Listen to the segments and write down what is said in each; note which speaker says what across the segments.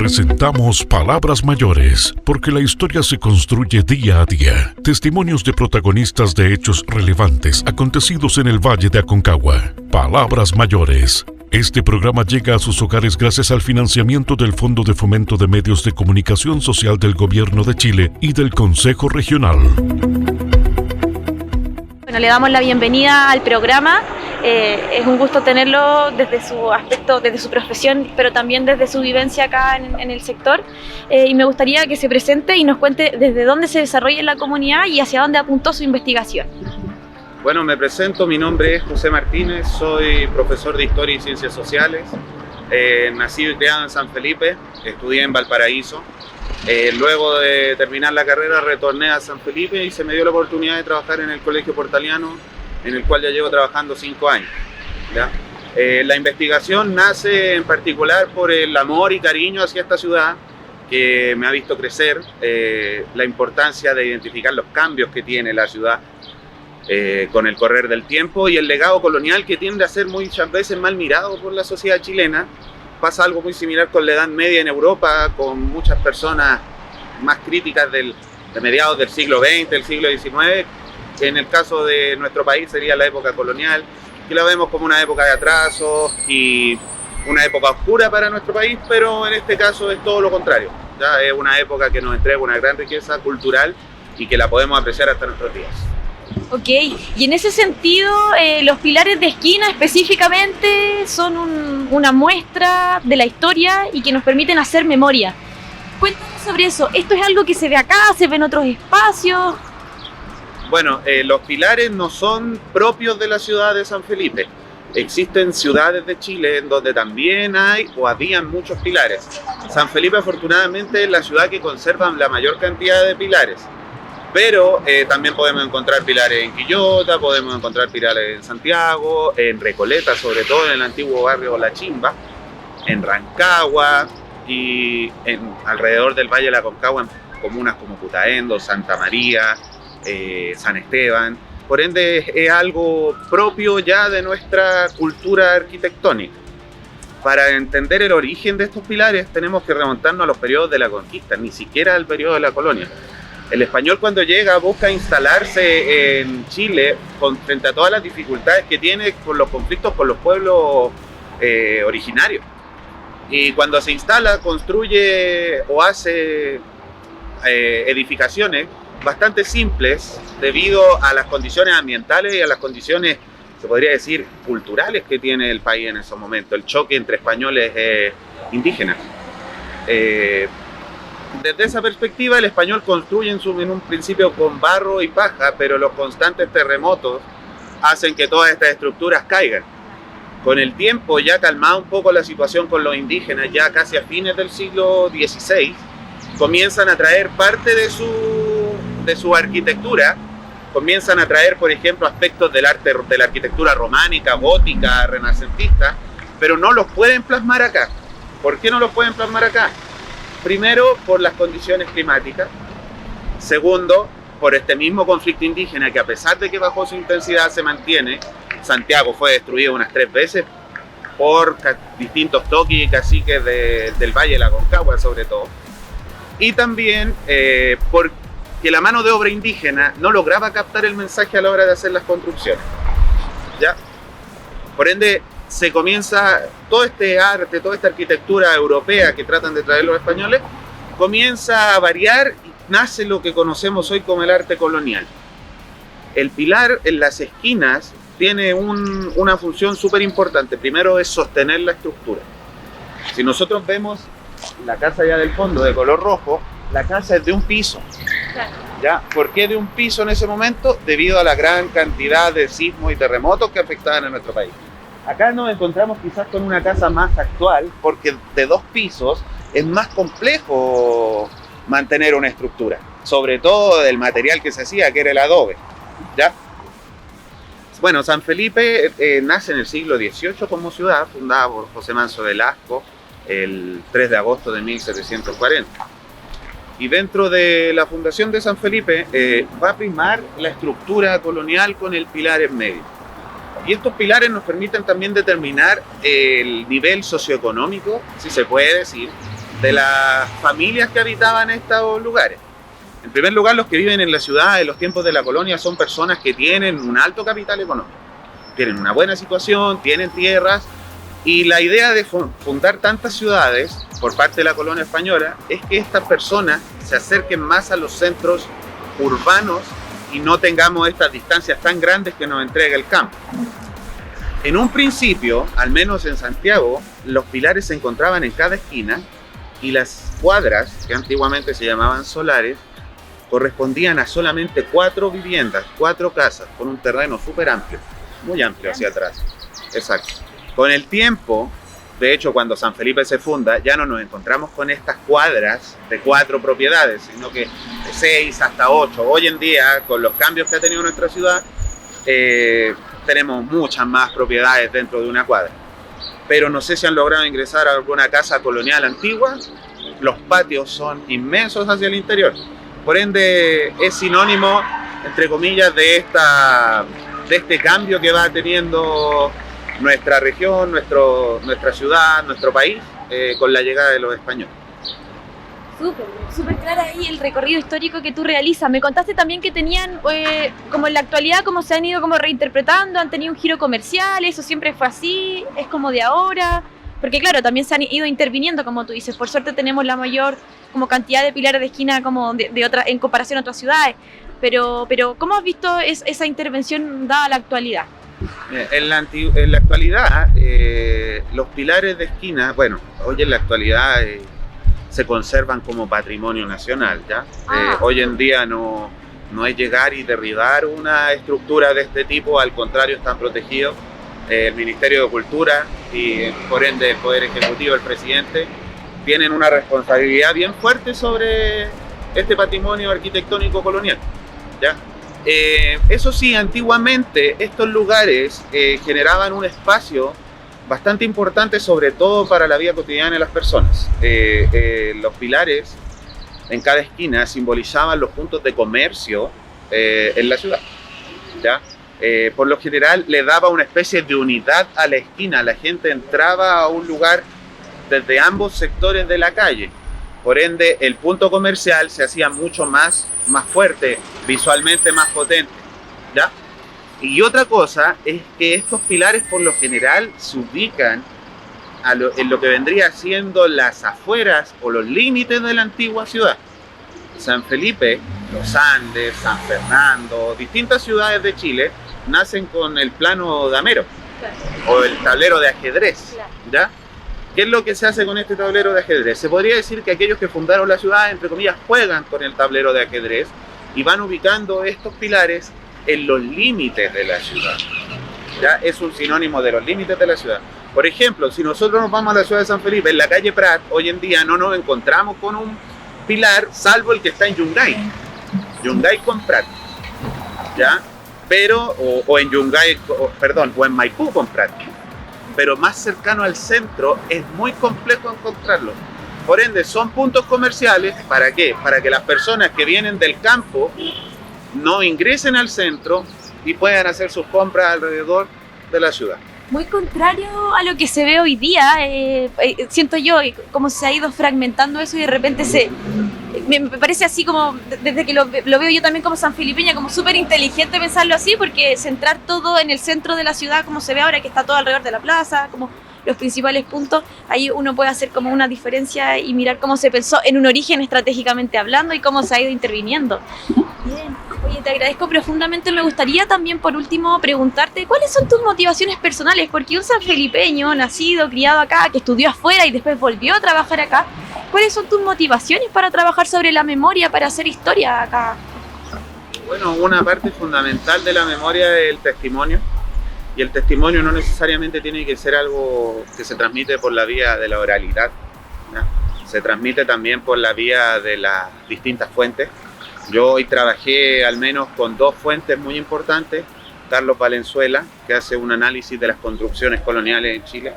Speaker 1: Presentamos Palabras Mayores, porque la historia se construye día a día. Testimonios de protagonistas de hechos relevantes acontecidos en el Valle de Aconcagua. Palabras Mayores. Este programa llega a sus hogares gracias al financiamiento del Fondo de Fomento de Medios de Comunicación Social del Gobierno de Chile y del Consejo Regional.
Speaker 2: Bueno, le damos la bienvenida al programa. Es un gusto tenerlo desde su aspecto, desde su profesión, pero también desde su vivencia acá en el sector. Y me gustaría que se presente y nos cuente desde dónde se desarrolla en la comunidad y hacia dónde apuntó su investigación.
Speaker 3: Bueno, me presento, mi nombre es José Martínez, soy profesor de Historia y Ciencias Sociales, nacido y criado en San Felipe, estudié en Valparaíso. Luego de terminar la carrera retorné a San Felipe y se me dio la oportunidad de trabajar en el Colegio Portaliano, en el cual ya llevo trabajando 5 años. ¿Ya? La investigación nace en particular por el amor y cariño hacia esta ciudad, que me ha visto crecer, la importancia de identificar los cambios que tiene la ciudad con el correr del tiempo y el legado colonial que tiende a ser muchas veces mal mirado por la sociedad chilena. Pasa algo muy similar con la Edad Media en Europa, con muchas personas más críticas de mediados del siglo XX, del siglo XIX. En el caso de nuestro país sería la época colonial, que la vemos como una época de atraso y una época oscura para nuestro país, pero en este caso es todo lo contrario. ¿Ya? Es una época que nos entrega una gran riqueza cultural y que la podemos apreciar hasta nuestros días.
Speaker 2: Ok, y en ese sentido, los pilares de esquina específicamente son una muestra de la historia y que nos permiten hacer memoria. Cuéntanos sobre eso. ¿Esto es algo que se ve acá, se ve en otros espacios?
Speaker 3: Bueno, los pilares no son propios de la ciudad de San Felipe. Existen ciudades de Chile en donde también hay o habían muchos pilares. San Felipe afortunadamente es la ciudad que conserva la mayor cantidad de pilares. Pero también podemos encontrar pilares en Quillota, podemos encontrar pilares en Santiago, en Recoleta, sobre todo en el antiguo barrio La Chimba, en Rancagua y alrededor del Valle de la Aconcagua en comunas como Putaendo, Santa María, San Esteban. Por ende es algo propio ya de nuestra cultura arquitectónica. Para entender el origen de estos pilares tenemos que remontarnos a los periodos de la conquista, ni siquiera al periodo de la colonia. El español cuando llega busca instalarse en Chile frente a todas las dificultades que tiene con los conflictos con los pueblos originarios. Y cuando se instala, construye o hace edificaciones bastante simples debido a las condiciones ambientales y a las condiciones, se podría decir, culturales que tiene el país en esos momentos, el choque entre españoles e indígenas. Desde esa perspectiva, el español construye en un principio con barro y paja, pero los constantes terremotos hacen que todas estas estructuras caigan. Con el tiempo, ya calmada un poco la situación con los indígenas, ya casi a fines del siglo XVI, comienzan a traer parte de su arquitectura, comienzan a traer, por ejemplo, aspectos del arte, de la arquitectura románica, gótica, renacentista, pero no los pueden plasmar acá. ¿Por qué no los pueden plasmar acá? Primero, por las condiciones climáticas. Segundo, por este mismo conflicto indígena que a pesar de que bajó su intensidad se mantiene. Santiago fue destruido unas 3 veces por distintos toques y caciques del Valle de la Aconcagua sobre todo. Y también porque la mano de obra indígena no lograba captar el mensaje a la hora de hacer las construcciones. ¿Ya? Por ende, se comienza todo este arte, toda esta arquitectura europea que tratan de traer los españoles, comienza a variar y nace lo que conocemos hoy como el arte colonial. El pilar en las esquinas tiene una función súper importante. Primero es sostener la estructura. Si nosotros vemos la casa allá del fondo de color rojo, la casa es de un piso. ¿Ya? ¿Por qué de un piso en ese momento? Debido a la gran cantidad de sismos y terremotos que afectaban a nuestro país. Acá nos encontramos quizás con una casa más actual, porque de 2 pisos es más complejo mantener una estructura, sobre todo del material que se hacía, que era el adobe. ¿Ya? Bueno, San Felipe nace en el siglo XVIII como ciudad, fundada por José Manso Velasco el 3 de agosto de 1740. Y dentro de la fundación de San Felipe va a primar la estructura colonial con el pilar en medio. Y estos pilares nos permiten también determinar el nivel socioeconómico, si se puede decir, de las familias que habitaban estos lugares. En primer lugar, los que viven en la ciudad en los tiempos de la colonia son personas que tienen un alto capital económico, tienen una buena situación, tienen tierras, y la idea de fundar tantas ciudades por parte de la colonia española es que estas personas se acerquen más a los centros urbanos y no tengamos estas distancias tan grandes que nos entrega el campo. En un principio, al menos en Santiago, los pilares se encontraban en cada esquina y las cuadras, que antiguamente se llamaban solares, correspondían a solamente 4 viviendas, 4 casas, con un terreno súper amplio, muy amplio hacia atrás. Exacto. Con el tiempo, de hecho, cuando San Felipe se funda, ya no nos encontramos con estas cuadras de 4 propiedades, sino que de 6 hasta 8. Hoy en día, con los cambios que ha tenido nuestra ciudad, tenemos muchas más propiedades dentro de una cuadra. Pero no sé si han logrado ingresar a alguna casa colonial antigua. Los patios son inmensos hacia el interior. Por ende, es sinónimo, entre comillas, de este cambio que va teniendo nuestra región, nuestra ciudad, nuestro país, con la llegada de los españoles.
Speaker 2: Súper clara ahí el recorrido histórico que tú realizas. Me contaste también que tenían, como en la actualidad, como se han ido como reinterpretando, han tenido un giro comercial, eso siempre fue así, es como de ahora. Porque claro, también se han ido interviniendo, como tú dices. Por suerte tenemos la mayor como cantidad de pilares de esquina como de otra, en comparación a otras ciudades. Pero ¿cómo has visto esa intervención dada la actualidad?
Speaker 3: En la actualidad, los pilares de esquina, bueno, hoy en la actualidad se conservan como patrimonio nacional, ¿ya? Hoy en día no es llegar y derribar una estructura de este tipo, al contrario, están protegidos. El Ministerio de Cultura y por ende el Poder Ejecutivo, el presidente, tienen una responsabilidad bien fuerte sobre este patrimonio arquitectónico colonial, ¿ya? Eso sí, antiguamente estos lugares generaban un espacio bastante importante, sobre todo para la vida cotidiana de las personas. Los pilares en cada esquina simbolizaban los puntos de comercio en la ciudad, ¿ya? Por lo general le daba una especie de unidad a la esquina. La gente entraba a un lugar desde ambos sectores de la calle. Por ende, el punto comercial se hacía mucho más fuerte, visualmente más potente, ¿ya? Y otra cosa es que estos pilares por lo general se ubican en lo que vendría siendo las afueras o los límites de la antigua ciudad. San Felipe, los Andes, San Fernando, distintas ciudades de Chile nacen con el plano damero, claro, o el tablero de ajedrez, claro, ¿ya? ¿Qué es lo que se hace con este tablero de ajedrez? Se podría decir que aquellos que fundaron la ciudad, entre comillas, juegan con el tablero de ajedrez y van ubicando estos pilares en los límites de la ciudad, ¿ya? Es un sinónimo de los límites de la ciudad. Por ejemplo, si nosotros nos vamos a la ciudad de San Felipe, en la calle Prat, hoy en día no nos encontramos con un pilar, salvo el que está en Yungay con Prat, ¿ya? Pero, o en Yungay, o en Maipú con Prat. Pero más cercano al centro es muy complejo encontrarlo. Por ende, son puntos comerciales. ¿Para qué? Para que las personas que vienen del campo no ingresen al centro y puedan hacer sus compras alrededor de la ciudad.
Speaker 2: Muy contrario a lo que se ve hoy día, siento yo cómo se ha ido fragmentando eso y de repente me parece así como, desde que lo veo yo también como sanfilipeña, como súper inteligente pensarlo así, porque centrar todo en el centro de la ciudad como se ve ahora, que está todo alrededor de la plaza, como los principales puntos, ahí uno puede hacer como una diferencia y mirar cómo se pensó en un origen estratégicamente hablando y cómo se ha ido interviniendo. Bien, oye, te agradezco profundamente. Me gustaría también, por último, preguntarte cuáles son tus motivaciones personales, porque un sanfelipeño nacido, criado acá, que estudió afuera y después volvió a trabajar acá, ¿cuáles son tus motivaciones para trabajar sobre la memoria, para hacer historia acá?
Speaker 3: Bueno, una parte fundamental de la memoria es el testimonio. Y el testimonio no necesariamente tiene que ser algo que se transmite por la vía de la oralidad, ¿no? Se transmite también por la vía de las distintas fuentes. Yo hoy trabajé al menos con 2 fuentes muy importantes: Carlos Valenzuela, que hace un análisis de las construcciones coloniales en Chile,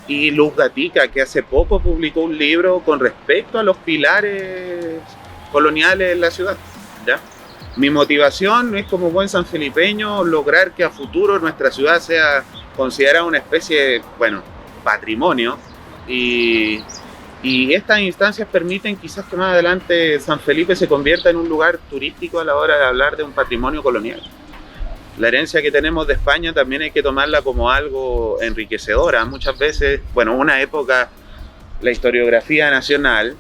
Speaker 3: y Luz Gatica, que hace poco publicó un libro con respecto a los pilares coloniales en la ciudad, ¿ya? Mi motivación es, como buen sanfelipeño, lograr que a futuro nuestra ciudad sea considerada una especie de, patrimonio y Y estas instancias permiten quizás que más adelante San Felipe se convierta en un lugar turístico a la hora de hablar de un patrimonio colonial. La herencia que tenemos de España también hay que tomarla como algo enriquecedora. Muchas veces, una época, la historiografía nacional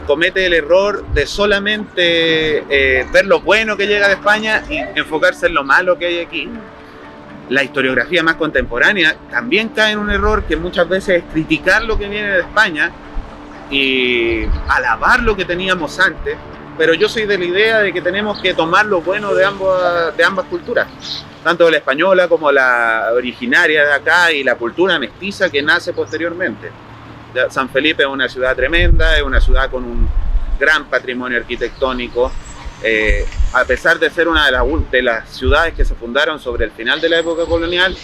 Speaker 3: comete el error de solamente ver lo bueno que llega de España y enfocarse en lo malo que hay aquí. La historiografía más contemporánea también cae en un error que muchas veces es criticar lo que viene de España y alabar lo que teníamos antes, pero yo soy de la idea de que tenemos que tomar lo bueno de ambas culturas, tanto la española como la originaria de acá y la cultura mestiza que nace posteriormente. San Felipe es una ciudad tremenda, es una ciudad con un gran patrimonio arquitectónico. A pesar de ser una de las ciudades que se fundaron sobre el final de la época colonial,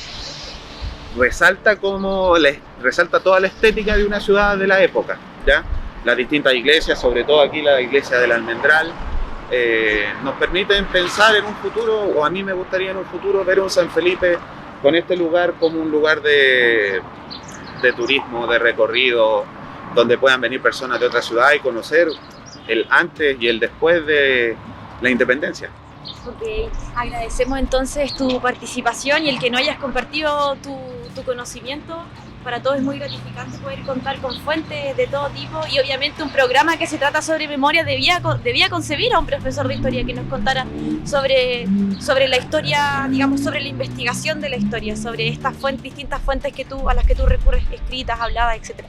Speaker 3: resalta toda la estética de una ciudad de la época, ¿ya? Las distintas iglesias, sobre todo aquí la iglesia del Almendral, nos permiten pensar en un futuro, o a mí me gustaría en un futuro ver un San Felipe con este lugar como un lugar de turismo, de recorrido, donde puedan venir personas de otras ciudades y conocer el antes y el después de la independencia.
Speaker 2: Ok, agradecemos entonces tu participación y el que no hayas compartido tu conocimiento. Para todos es muy gratificante poder contar con fuentes de todo tipo y obviamente un programa que se trata sobre memoria debía concebir a un profesor de historia que nos contara sobre la historia, digamos, sobre la investigación de la historia, sobre estas distintas fuentes a las que tú recurres, escritas, habladas, etc.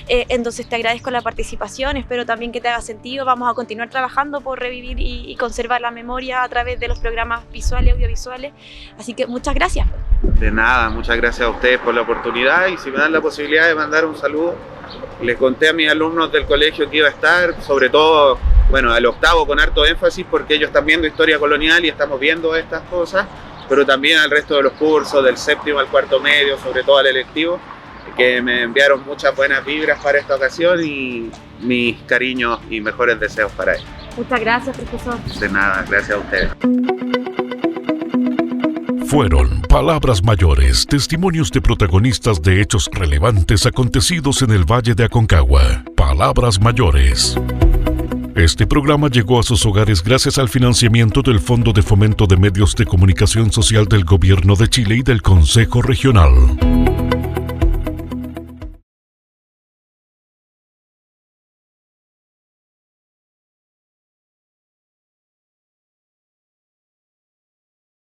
Speaker 2: Entonces te agradezco la participación, espero también que te haga sentido. Vamos a continuar trabajando por revivir y conservar la memoria a través de los programas visuales, audiovisuales, así que muchas gracias.
Speaker 3: De nada, muchas gracias a ustedes por la oportunidad y si me dan la posibilidad de mandar un saludo, les conté a mis alumnos del colegio que iba a estar, sobre todo, al octavo con harto énfasis porque ellos están viendo historia colonial y estamos viendo estas cosas, pero también al resto de los cursos, del séptimo al cuarto medio, sobre todo al electivo, que me enviaron muchas buenas vibras para esta ocasión y mis cariños y mejores deseos para ellos.
Speaker 2: Muchas gracias, profesor.
Speaker 3: De nada, gracias a ustedes.
Speaker 1: Fueron Palabras Mayores, testimonios de protagonistas de hechos relevantes acontecidos en el Valle de Aconcagua. Palabras Mayores. Este programa llegó a sus hogares gracias al financiamiento del Fondo de Fomento de Medios de Comunicación Social del Gobierno de Chile y del Consejo Regional.